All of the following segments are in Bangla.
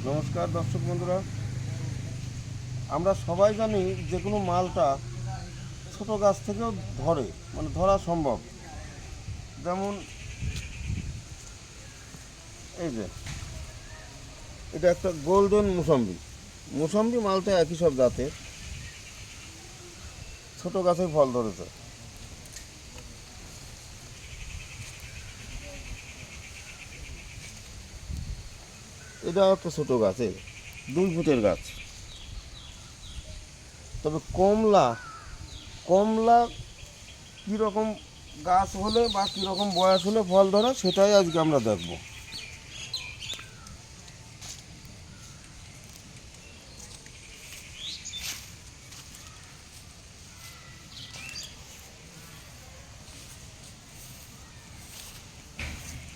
নমস্কার দর্শক বন্ধুরা, আমরা সবাই জানি যে কোনো মালটা ছোট গাছ থেকেও ধরে, মানে ধরা সম্ভব। যেমন এই যে এটা একটা গোল্ডেন মুসাম্বি। মুসাম্বি মালটা একই সব জাতের, ছোট গাছে ফল ধরেছে। এটা একটা ছোট গাছ, 2 ফুটের গাছ। তবে কমলা কমলা কীরকম গাছ হলে বা কীরকম বয়স হলে ফল ধরে সেটাই আজকে আমরা দেখব।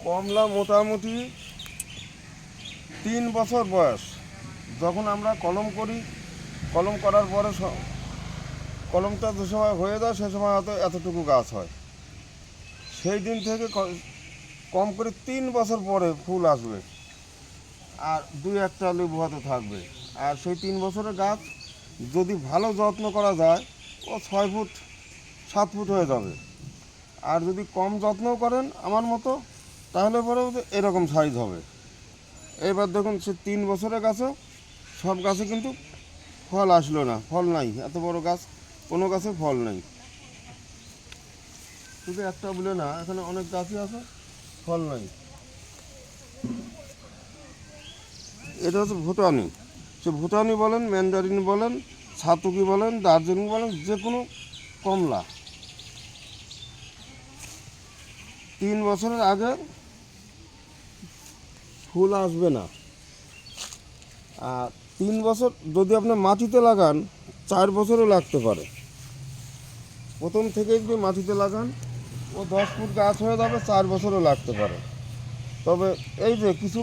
কমলা মোটামুটি 3 বছর বয়স। যখন আমরা কলম করি, কলম করার পরে কলমটা যে সময় হয়ে যায় সে সময় হয়তো এতটুকু গাছ হয়। সেই দিন থেকে কম করে 3 বছর পরে ফুল আসবে, আর 2-1টা লেবু হয়তো থাকবে। আর সেই 3 বছরের গাছ যদি ভালো যত্ন করা যায় ও 6 ফুট 7 ফুট হয়ে যাবে। আর যদি কম যত্নও করেন আমার মতো, তাহলে পরেও এরকম সাইজ হবে। এবার দেখুন, সে 3 বছরের গাছেও সব গাছে কিন্তু ফল আসলো না, ফল নাই। এত বড় গাছ, কোনো গাছে ফল নেই। শুধু একটা বলে না, এখানে অনেক গাছই আছে, ফল নাই। এটা হচ্ছে ভুটানি। সে ভুটানি বলেন, ম্যান্ডারিন বলেন, ছাতুকি বলেন, দার্জিলিং বলেন, যে কোনো কমলা 3 বছরের আগে ফুল আসবে না। আর 3 বছর যদি আপনি মাটিতে লাগান, 4 বছরও লাগতে পারে। প্রথম থেকেই যদি মাটিতে লাগান, ও 10 ফুট গাছ হয়ে যাবে, 4 বছরও লাগতে পারে। তবে এই যে কিছু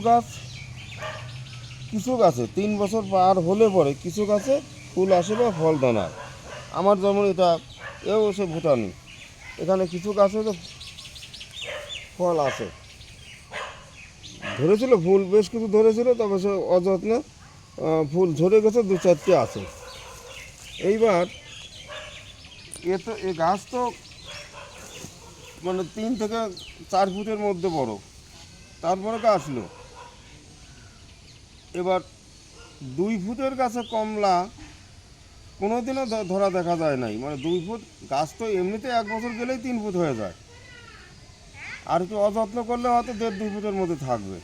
গাছে 3 বছর পার হলে পরে কিছু গাছে ফুল আসে বা ফল দানায়। আমার যেমন এটা, এও সে ভুটানি। এখানে কিছু গাছে তো ফল আছে, ধরেছিল ফুল, বেশ কিছু ধরেছিল, তবে সে অযত্নে ফুল ঝরে গেছে, 2-4টে আছে। এইবার এ গাছ তো মানে 3 থেকে 4 ফুটের মধ্যে বড়, তারপরে আসলো। এবার 2 ফুটের গাছে কমলা কোনোদিনও ধরা দেখা যায় নাই। মানে 2 ফুট গাছ তো এমনিতে 1 বছর গেলেই 3 ফুট হয়ে যায়। আর একটু অযত্ন করলে হয়তো 1.5-2 ফুটের মধ্যে থাকবে।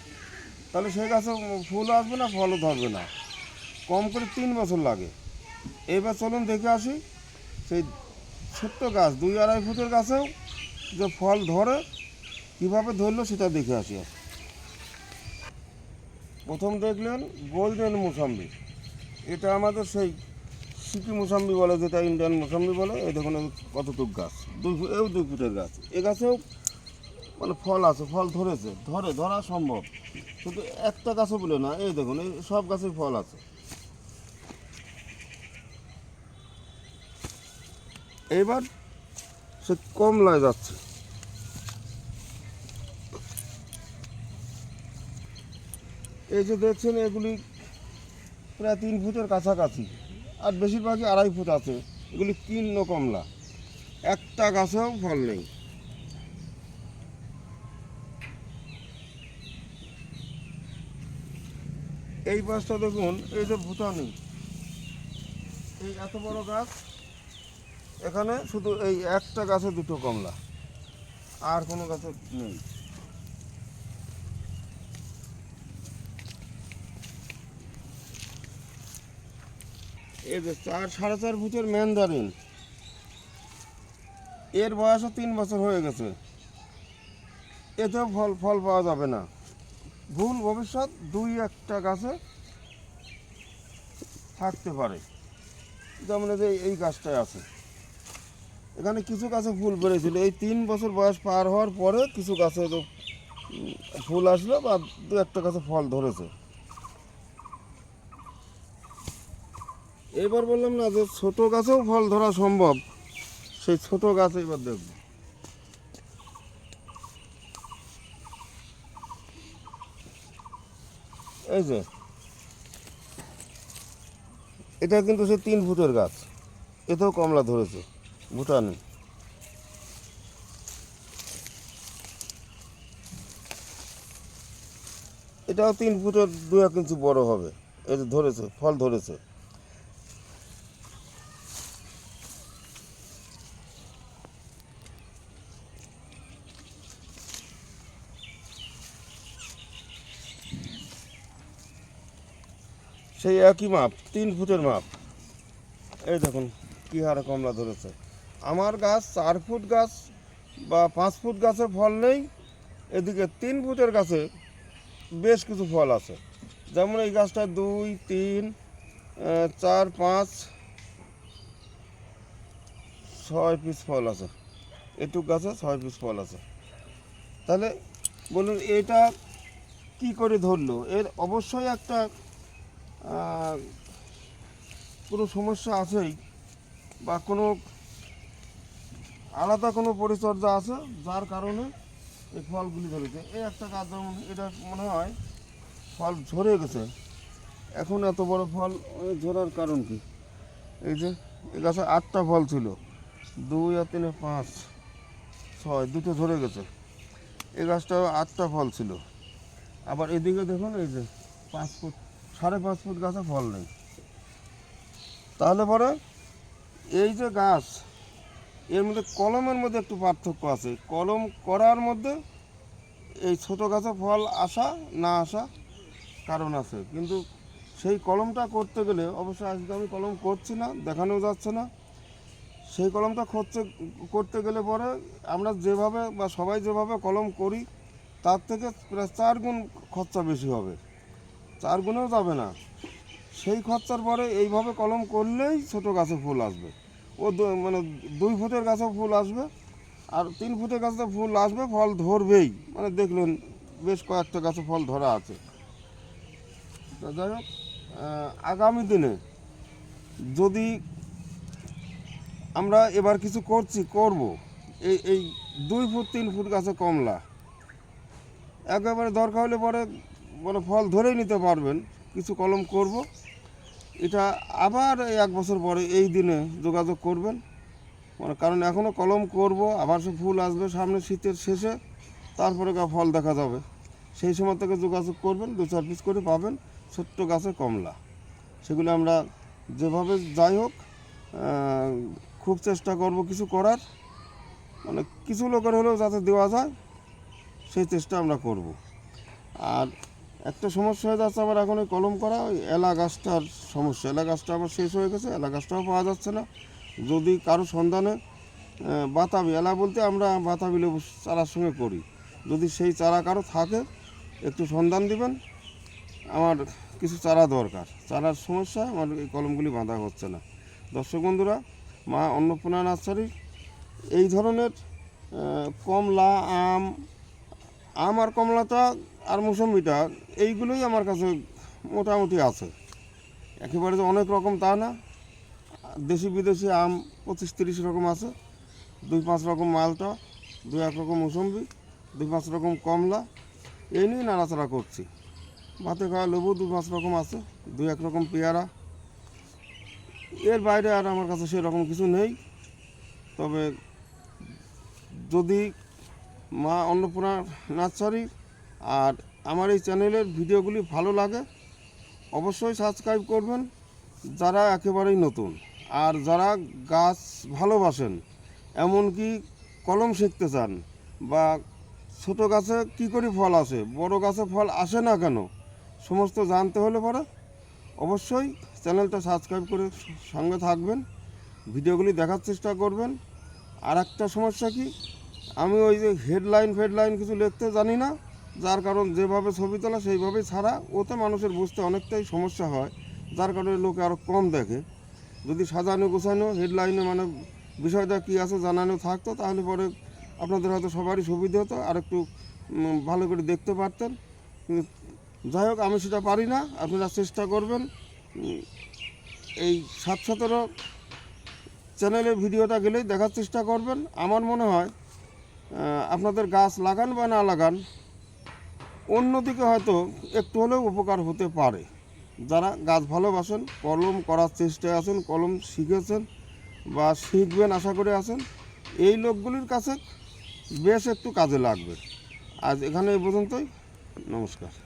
তাহলে সেই গাছে ফুল আসবে না, ফলও ধরবে না। কম করে 3 বছর লাগে। এবার চলুন দেখে আসি সেই ছোট্ট গাছ 2-2.5 ফুটের গাছেও যে ফল ধরে, কীভাবে ধরলো সেটা দেখে আসি। প্রথম দেখলেন গোল্ডেন মুসাম্বি। এটা আমাদের সেই সিকি মুসাম্বি বলে, যেটা ইন্ডিয়ান মুসাম্বি বলে। এই দেখুন কতটুক গাছ, 2 ফুটের গাছ। এ গাছেও মানে ফল আছে, ফল ধরা সম্ভব। শুধু একটা গাছে বলে না, এই দেখুন এই সব গাছেই ফল আছে। এইবার সে কমলায় যাচ্ছে। এই যে দেখছেন, এগুলি প্রায় 3 ফুটের কাছাকাছি, আর বেশিরভাগই 2.5 ফুট আছে। এগুলি কীর্ণ কমলা, একটা গাছেও ফল নেই। এই গাছটা দেখুন, এই যে ভুটানি, এই এত বড় গাছ, এখানে শুধু এই একটা গাছে 2টো কমলা, আর কোনো গাছে নেই। এই যে 4-4.5 ফুটের ম্যান্ডারিন, এর বয়সও 3 বছর হয়ে গেছে। এতেও ফল ফল পাওয়া যাবে না। ভুল ভবিষ্যৎ 2-1টা গাছে থাকতে পারে। যেমন এই যে এই গাছটায় আছে, এখানে কিছু গাছে ফুল বেড়েছিল। এই 3 বছর বয়স পার হওয়ার পরে কিছু গাছে তো ফুল আসলো, বা 2-1টা গাছে ফল ধরেছে। এবার বললাম না যে ছোট গাছেও ফল ধরা সম্ভব, সেই ছোট গাছ এবার দেখব। এই যে এটা কিন্তু সে 3 ফুটের গাছ, এতেও কমলা ধরেছে ভুটানে। এটাও 3 ফুটের 2-1 ইঞ্চি বড় হবে। এই যে ধরেছে, ফল ধরেছে। সেই একই মাপ, 3 ফুটের মাপ। এই দেখুন কী হারে কমলা ধরেছে। আমার গাছ 4 ফুট গাছ বা 5 ফুট গাছে ফল নেই, এদিকে 3 ফুটের গাছে বেশ কিছু ফল আছে। যেমন এই গাছটায় 2, 3, 4, 5, 6 পিস ফল আছে। এটুক গাছে 6 পিস ফল আছে। তাহলে বলুন এটা কি করে ধরলো? এর অবশ্যই একটা কোনো সমস্যা আছেই, বা কোনো আলাদা কোনো পরিচর্যা আছে যার কারণে এই ফলগুলি ধরেছে। এই একটা গাছ যেমন এটা মনে হয় ফল ঝরে গেছে, এখন এত বড় ফল ঝরার কারণ কি? এই যে এই গাছে 8টা ফল ছিল, 2 আর 3, 5, 6, 2টো ঝরে গেছে। এই গাছটাও 8টা ফল ছিল। আবার এদিকে দেখুন এই যে 5 ফুট, 5.5 ফুট গাছে ফল নেই। তাহলে পরে এই যে গাছ, এর মধ্যে কলমের মধ্যে একটু পার্থক্য আছে। কলম করার মধ্যে এই ছোটো গাছে ফল আসা না আসা কারণ আছে, কিন্তু সেই কলমটা করতে গেলে, অবশ্যই আজকে আমি কলম করছি না, দেখানো যাচ্ছে না, সেই কলমটা করতে গেলে পরে আমরা যেভাবে বা সবাই যেভাবে কলম করি তার থেকে প্রায় 4 গুণ খরচা বেশি হবে, 4 গুণেও যাবে না। সেই খরচার পরে এইভাবে কলম করলেই ছোটো গাছে ফুল আসবে। ও মানে 2 ফুটের গাছেও ফুল আসবে, আর 3 ফুটের গাছে ফুল আসবে, ফল ধরবেই। মানে দেখলেন বেশ কয়েকটা গাছে ফল ধরা আছে। তো যাই হোক, আগামী দিনে যদি আমরা এবার কিছু করব, এই 2 ফুট 3 ফুট গাছে কমলা একেবারে দরকার হলে পরে মানে ফল ধরেই নিতে পারবেন, কিছু কলম করব। এটা আবার 1 বছর পরে এই দিনে যোগাযোগ করবেন, মানে কারণ এখনও কলম করব, আবার সে ফুল আসবে সামনে শীতের শেষে, তারপরে ফল দেখা যাবে। সেই সময় থেকে যোগাযোগ করবেন, 2-4 পিস করে পাবেন ছোট্ট গাছে কমলা। সেগুলো আমরা যেভাবে যাই হোক খুব চেষ্টা করব কিছু করার, মানে কিছু লোকের হলেও যাতে দেওয়া যায় সেই চেষ্টা আমরা করব। আর একটা সমস্যা হয়ে যাচ্ছে আবার এখন, ওই কলম করা ওই এলা গাছটার সমস্যা। এলা গাছটা আবার শেষ হয়ে গেছে, এলা গাছটাও পাওয়া যাচ্ছে না। যদি কারো সন্ধানে বাতাবি, এলা বলতে আমরা বাতাবি লেবু চারার সঙ্গে করি, যদি সেই চারা কারো থাকে একটু সন্ধান দিবেন। আমার কিছু চারা দরকার, চারার সমস্যা, আমার এই কলমগুলি বাঁধা হচ্ছে না। দর্শক বন্ধুরা, মা অন্নপূর্ণা নার্সারি এই ধরনের কমলা, আম আর কমলাটা আর মৌসুমিটা, এইগুলোই আমার কাছে মোটামুটি আছে। একেবারে যে অনেক রকম তা না, দেশি বিদেশি আম 25-30 রকম আছে, 2-5 রকম মালটা, 2-1 রকম মৌসুমি, 2-5 রকম কমলা, এই নিয়ে নাড়াচাড়া করছি। ভাতে খাওয়া লেবু 2-5 রকম আছে, 2-1 রকম পেয়ারা। এর বাইরে আর আমার কাছে সেরকম কিছু নেই। তবে যদি মা অন্নপূর্ণা নার্সারি আর আমার এই চ্যানেলের ভিডিওগুলি ভালো লাগে অবশ্যই সাবস্ক্রাইব করবেন, যারা একেবারেই নতুন। আর যারা গাছ ভালোবাসেন, এমনকি কলম শিখতে চান, বা ছোট গাছে কী করে ফল আসে, বড় গাছে ফল আসে না কেন, সমস্ত জানতে হলে পরে অবশ্যই চ্যানেলটা সাবস্ক্রাইব করে সঙ্গে থাকবেন, ভিডিওগুলি দেখার চেষ্টা করবেন। আর একটা সমস্যা কি, আমি ওই যে হেডলাইন কিছু লিখতে জানি না, যার কারণ যেভাবে ছবি তোলা সেইভাবেই ছাড়া, ওতে মানুষের বুঝতে অনেকটাই সমস্যা হয়, যার কারণে লোকে আরও কম দেখে। যদি সাজানো গোছানো হেডলাইনে মানে বিষয়টা কী আছে জানানো থাকতো, তাহলে পরে আপনাদের হয়তো সবারই সুবিধা হতো, আর একটু ভালো করে দেখতে পারতেন। কিন্তু যাই হোক, আমি সেটা পারি না। আপনারা চেষ্টা করবেন এই 7-17 চ্যানেলের ভিডিওটা গেলেই দেখার চেষ্টা করবেন। আমার মনে হয় আপনাদের গাছ লাগান বা না লাগান, অন্যদিকে হয়তো একটু হলেও উপকার হতে পারে। যারা গাছ ভালোবাসেন, কলম করার চেষ্টায় আছেন, কলম শিখেছেন বা শিখবেন আশা করে আছেন, এই লোকগুলির কাছে বেশ একটু কাজে লাগবে। আজ এখানে এই পর্যন্তই। নমস্কার।